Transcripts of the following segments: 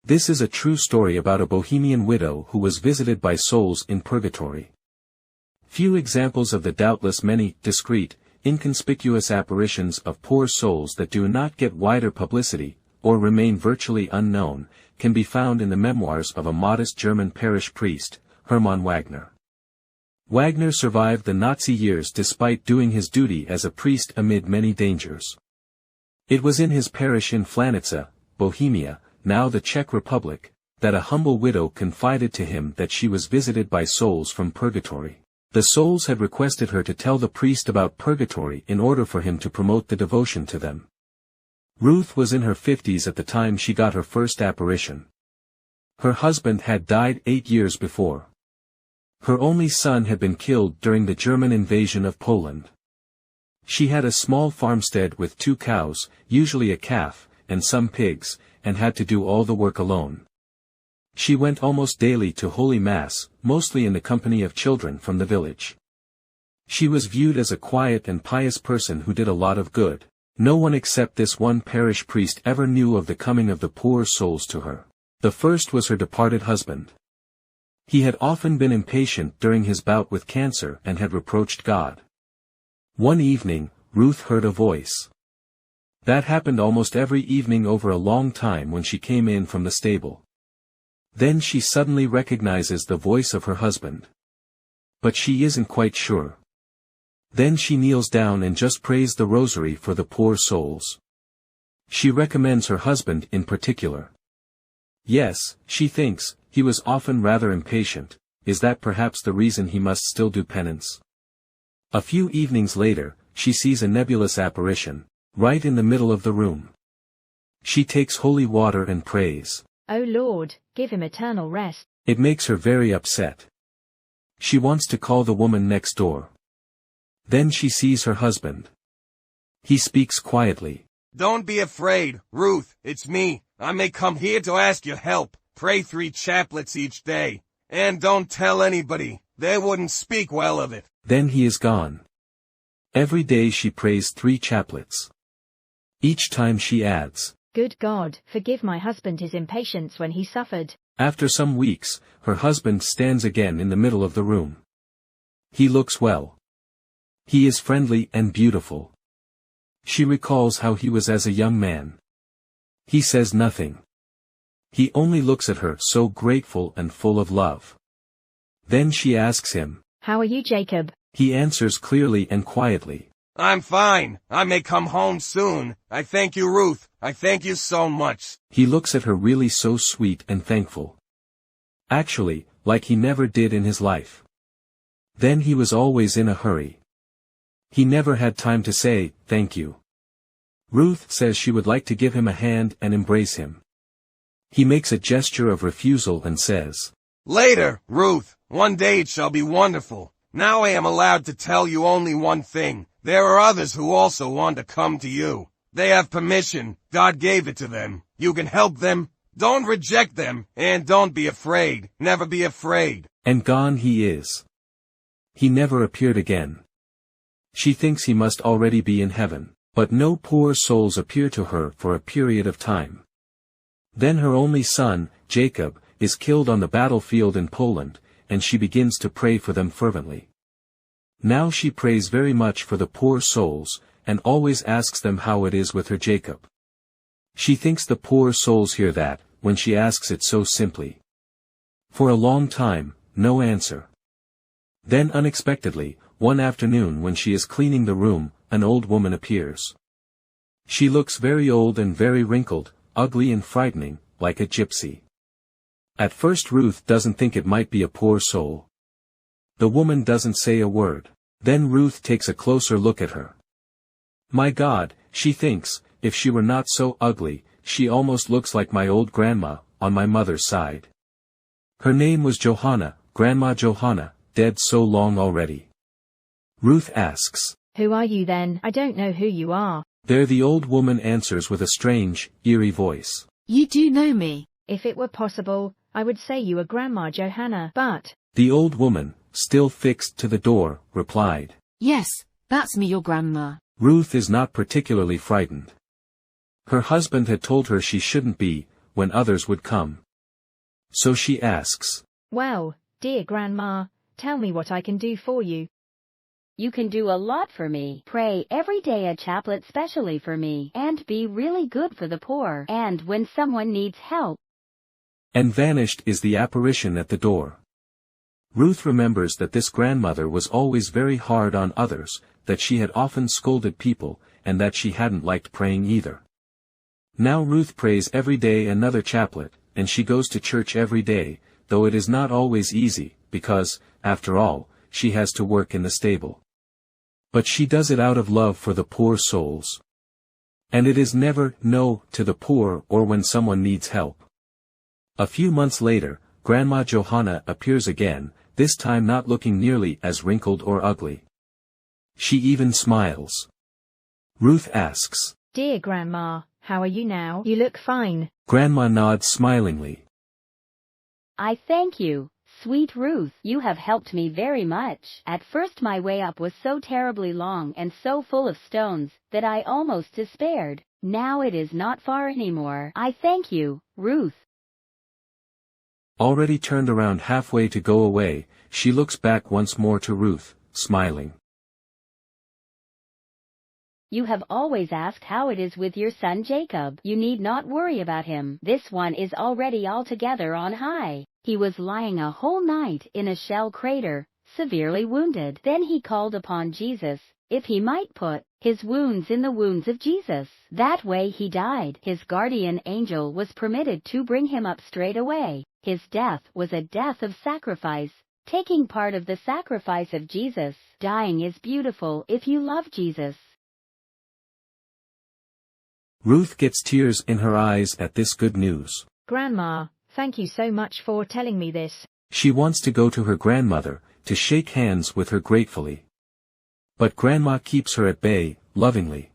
This is a true story about a Bohemian widow who was visited by souls in purgatory. Few examples of the doubtless many, discreet, inconspicuous apparitions of poor souls that do not get wider publicity, or remain virtually unknown, can be found in the memoirs of a modest German parish priest, Hermann Wagner. Wagner survived the Nazi years despite doing his duty as a priest amid many dangers. It was in his parish in Flanica, Bohemia, now the Czech Republic, that a humble widow confided to him that she was visited by souls from purgatory. The souls had requested her to tell the priest about purgatory in order for him to promote the devotion to them. Ruth was in her 50s at the time she got her first apparition. Her husband had died 8 years before. Her only son had been killed during the German invasion of Poland. She had a small farmstead with 2 cows, usually a calf, and some pigs, and had to do all the work alone. She went almost daily to Holy Mass, mostly in the company of children from the village. She was viewed as a quiet and pious person who did a lot of good. No one except this one parish priest ever knew of the coming of the poor souls to her. The first was her departed husband. He had often been impatient during his bout with cancer and had reproached God. One evening, Ruth heard a voice. That happened almost every evening over a long time when she came in from the stable. Then she suddenly recognizes the voice of her husband. But she isn't quite sure. Then she kneels down and just prays the rosary for the poor souls. She recommends her husband in particular. Yes, she thinks, he was often rather impatient. Is that perhaps the reason he must still do penance? A few evenings later, she sees a nebulous apparition, right in the middle of the room. She takes holy water and prays. O Lord, give him eternal rest. It makes her very upset. She wants to call the woman next door. Then she sees her husband. He speaks quietly. Don't be afraid, Ruth, it's me. I may come here to ask your help. Pray 3 chaplets each day. And don't tell anybody. They wouldn't speak well of it. Then he is gone. Every day she prays 3 chaplets. Each time she adds, Good God, forgive my husband his impatience when he suffered. After some weeks, her husband stands again in the middle of the room. He looks well. He is friendly and beautiful. She recalls how he was as a young man. He says nothing. He only looks at her so grateful and full of love. Then she asks him, How are you, Jacob? He answers clearly and quietly, I'm fine. I may come home soon. I thank you, Ruth. I thank you so much. He looks at her really so sweet and thankful. Actually, like he never did in his life. Then he was always in a hurry. He never had time to say, thank you. Ruth says she would like to give him a hand and embrace him. He makes a gesture of refusal and says, Later, Ruth. One day it shall be wonderful. Now I am allowed to tell you only one thing. There are others who also want to come to you. They have permission. God gave it to them. You can help them. Don't reject them. And don't be afraid. Never be afraid. And gone he is. He never appeared again. She thinks he must already be in heaven, but no poor souls appear to her for a period of time. Then her only son, Jacob, is killed on the battlefield in Poland, and she begins to pray for them fervently. Now she prays very much for the poor souls, and always asks them how it is with her Jacob. She thinks the poor souls hear that, when she asks it so simply. For a long time, no answer. Then unexpectedly, one afternoon when she is cleaning the room, an old woman appears. She looks very old and very wrinkled, ugly and frightening, like a gypsy. At first Ruth doesn't think it might be a poor soul. The woman doesn't say a word. Then Ruth takes a closer look at her. My God, she thinks, if she were not so ugly, she almost looks like my old grandma, on my mother's side. Her name was Johanna, Grandma Johanna, dead so long already. Ruth asks, Who are you then? I don't know who you are. There the old woman answers with a strange, eerie voice. You do know me. If it were possible, I would say you are Grandma Johanna, but... The old woman, still fixed to the door, replied. Yes, that's me, your grandma. Ruth is not particularly frightened. Her husband had told her she shouldn't be, when others would come. So she asks, Well, dear Grandma, tell me what I can do for you. You can do a lot for me. Pray every day a chaplet specially for me, and be really good for the poor, and when someone needs help. And vanished is the apparition at the door. Ruth remembers that this grandmother was always very hard on others, that she had often scolded people, and that she hadn't liked praying either. Now Ruth prays every day another chaplet, and she goes to church every day, though it is not always easy, because, after all, she has to work in the stable. But she does it out of love for the poor souls. And it is never no to the poor or when someone needs help. A few months later, Grandma Johanna appears again, this time not looking nearly as wrinkled or ugly. She even smiles. Ruth asks, Dear Grandma, how are you now? You look fine. Grandma nods smilingly. I thank you, sweet Ruth. You have helped me very much. At first my way up was so terribly long and so full of stones, that I almost despaired. Now it is not far anymore. I thank you, Ruth. Already turned around halfway to go away, she looks back once more to Ruth, smiling. You have always asked how it is with your son Jacob. You need not worry about him. This one is already altogether on high. He was lying a whole night in a shell crater, severely wounded. Then he called upon Jesus, if he might put his wounds in the wounds of Jesus. That way he died. His guardian angel was permitted to bring him up straight away. His death was a death of sacrifice, taking part of the sacrifice of Jesus. Dying is beautiful if you love Jesus. Ruth gets tears in her eyes at this good news. Grandma, thank you so much for telling me this. She wants to go to her grandmother, to shake hands with her gratefully. But Grandma keeps her at bay, lovingly.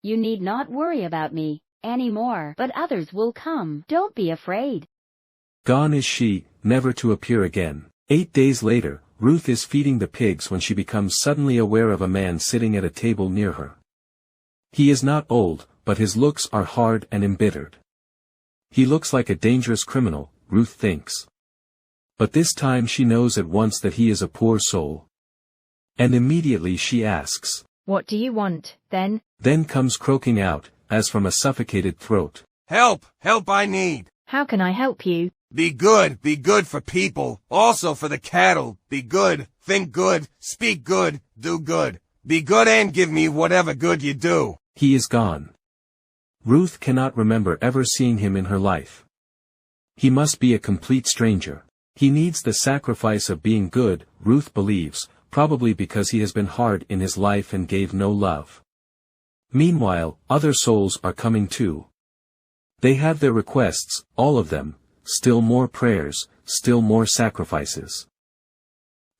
You need not worry about me anymore, but others will come. Don't be afraid. Gone is she, never to appear again. 8 days later, Ruth is feeding the pigs when she becomes suddenly aware of a man sitting at a table near her. He is not old, but his looks are hard and embittered. He looks like a dangerous criminal, Ruth thinks. But this time she knows at once that he is a poor soul. And immediately she asks, What do you want, then? Then comes croaking out, as from a suffocated throat. Help, help I need. How can I help you? Be good for people, also for the cattle. Be good, think good, speak good, do good. Be good and give me whatever good you do. He is gone. Ruth cannot remember ever seeing him in her life. He must be a complete stranger. He needs the sacrifice of being good, Ruth believes, probably because he has been hard in his life and gave no love. Meanwhile, other souls are coming too. They have their requests, all of them, still more prayers, still more sacrifices.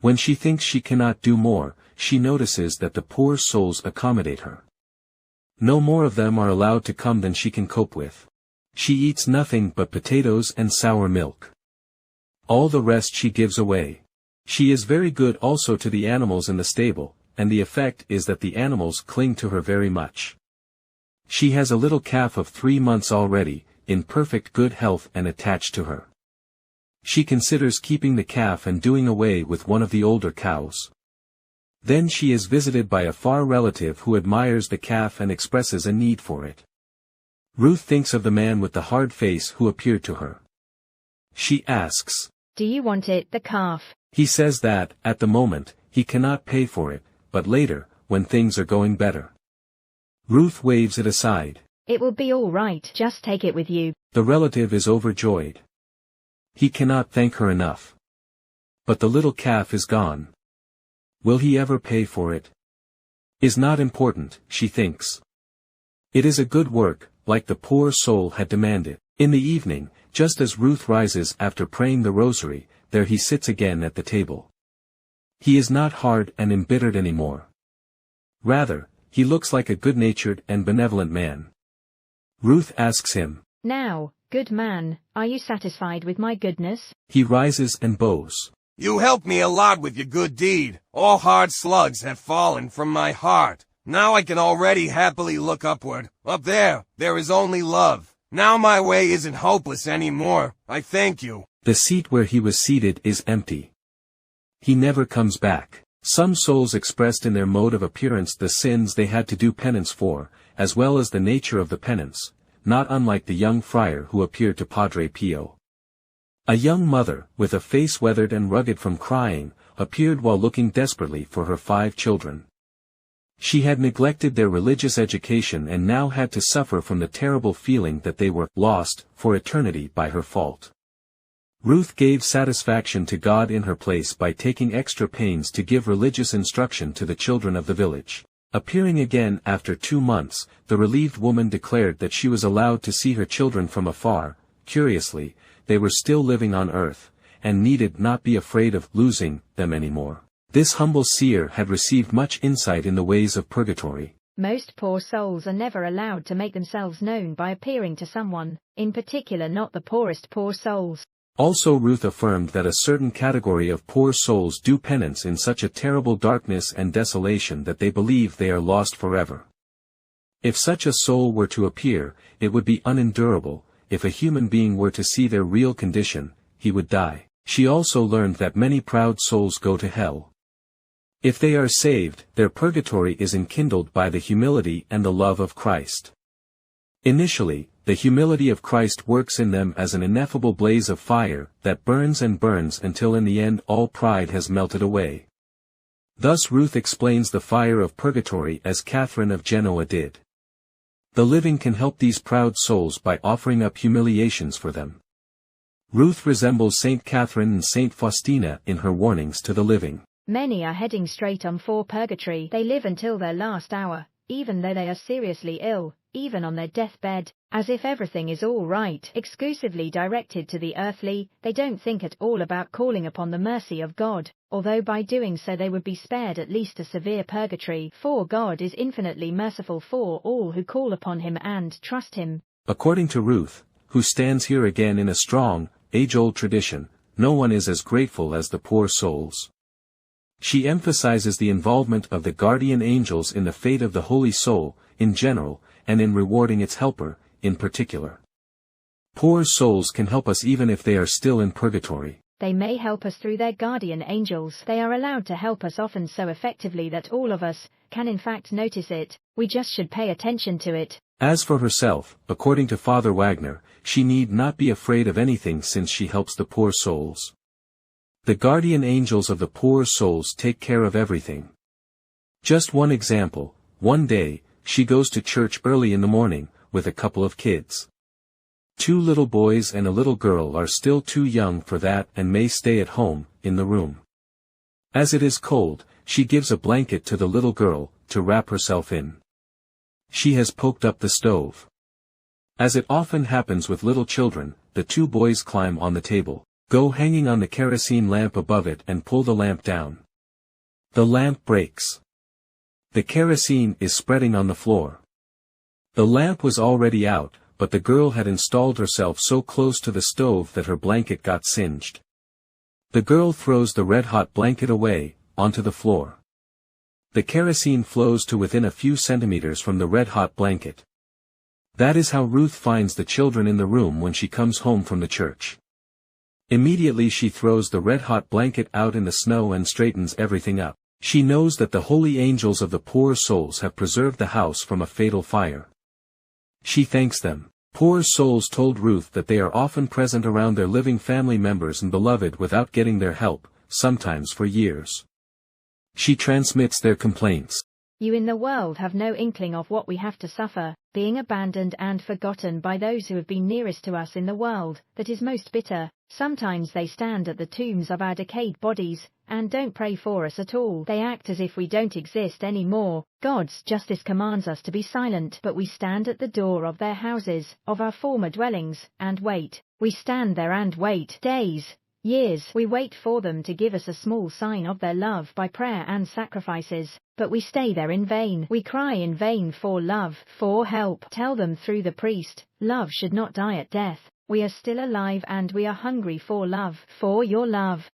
When she thinks she cannot do more, she notices that the poor souls accommodate her. No more of them are allowed to come than she can cope with. She eats nothing but potatoes and sour milk. All the rest she gives away. She is very good also to the animals in the stable, and the effect is that the animals cling to her very much. She has a little calf of 3 months already, in perfect good health and attached to her. She considers keeping the calf and doing away with one of the older cows. Then she is visited by a far relative who admires the calf and expresses a need for it. Ruth thinks of the man with the hard face who appeared to her. She asks, Do you want it, the calf? He says that, at the moment, he cannot pay for it, but later, when things are going better. Ruth waves it aside. It will be all right, just take it with you. The relative is overjoyed. He cannot thank her enough. But the little calf is gone. Will he ever pay for it? Is not important, she thinks. It is a good work, like the poor soul had demanded. In the evening, just as Ruth rises after praying the rosary, there he sits again at the table. He is not hard and embittered anymore. Rather, he looks like a good-natured and benevolent man. Ruth asks him, Now, good man, are you satisfied with my goodness? He rises and bows. You helped me a lot with your good deed. All hard slugs have fallen from my heart. Now I can already happily look upward. Up there is only love. Now my way isn't hopeless anymore, I thank you. The seat where he was seated is empty. He never comes back. Some souls expressed in their mode of appearance the sins they had to do penance for, as well as the nature of the penance, not unlike the young friar who appeared to Padre Pio. A young mother, with a face weathered and rugged from crying, appeared while looking desperately for her 5 children. She had neglected their religious education and now had to suffer from the terrible feeling that they were lost for eternity by her fault. Ruth gave satisfaction to God in her place by taking extra pains to give religious instruction to the children of the village. Appearing again after 2 months, the relieved woman declared that she was allowed to see her children from afar. Curiously, they were still living on earth, and needed not be afraid of losing them anymore. This humble seer had received much insight in the ways of purgatory. Most poor souls are never allowed to make themselves known by appearing to someone, in particular not the poorest poor souls. Also Ruth affirmed that a certain category of poor souls do penance in such a terrible darkness and desolation that they believe they are lost forever. If such a soul were to appear, it would be unendurable. If a human being were to see their real condition, he would die. She also learned that many proud souls go to hell. If they are saved, their purgatory is enkindled by the humility and the love of Christ. Initially, the humility of Christ works in them as an ineffable blaze of fire that burns and burns until in the end all pride has melted away. Thus Ruth explains the fire of purgatory as Catherine of Genoa did. The living can help these proud souls by offering up humiliations for them. Ruth resembles Saint Catherine and Saint Faustina in her warnings to the living. Many are heading straight on for purgatory. They live until their last hour, even though they are seriously ill, even on their deathbed, as if everything is all right. Exclusively directed to the earthly, they don't think at all about calling upon the mercy of God, although by doing so they would be spared at least a severe purgatory, for God is infinitely merciful for all who call upon him and trust him. According to Ruth, who stands here again in a strong, age-old tradition, no one is as grateful as the poor souls. She emphasizes the involvement of the guardian angels in the fate of the holy soul, in general, and in rewarding its helper, in particular. Poor souls can help us even if they are still in purgatory. They may help us through their guardian angels. They are allowed to help us often so effectively that all of us can in fact notice it. We just should pay attention to it. As for herself, according to Father Wagner, she need not be afraid of anything since she helps the poor souls. The guardian angels of the poor souls take care of everything. Just one example, one day, she goes to church early in the morning, with a couple of kids. 2 little boys and a little girl are still too young for that and may stay at home, in the room. As it is cold, she gives a blanket to the little girl, to wrap herself in. She has poked up the stove. As it often happens with little children, the 2 boys climb on the table, go hanging on the kerosene lamp above it and pull the lamp down. The lamp breaks. The kerosene is spreading on the floor. The lamp was already out, but the girl had installed herself so close to the stove that her blanket got singed. The girl throws the red-hot blanket away, onto the floor. The kerosene flows to within a few centimeters from the red-hot blanket. That is how Ruth finds the children in the room when she comes home from the church. Immediately she throws the red-hot blanket out in the snow and straightens everything up. She knows that the holy angels of the poor souls have preserved the house from a fatal fire. She thanks them. Poor souls told Ruth that they are often present around their living family members and beloved without getting their help, sometimes for years. She transmits their complaints. You in the world have no inkling of what we have to suffer, being abandoned and forgotten by those who have been nearest to us in the world, that is most bitter. Sometimes they stand at the tombs of our decayed bodies, and don't pray for us at all. They act as if we don't exist anymore. God's justice commands us to be silent, but we stand at the door of their houses, of our former dwellings, and wait. We stand there and wait. Days, years, we wait for them to give us a small sign of their love by prayer and sacrifices, but we stay there in vain. We cry in vain for love, for help. Tell them through the priest, love should not die at death. We are still alive and we are hungry for love, for your love.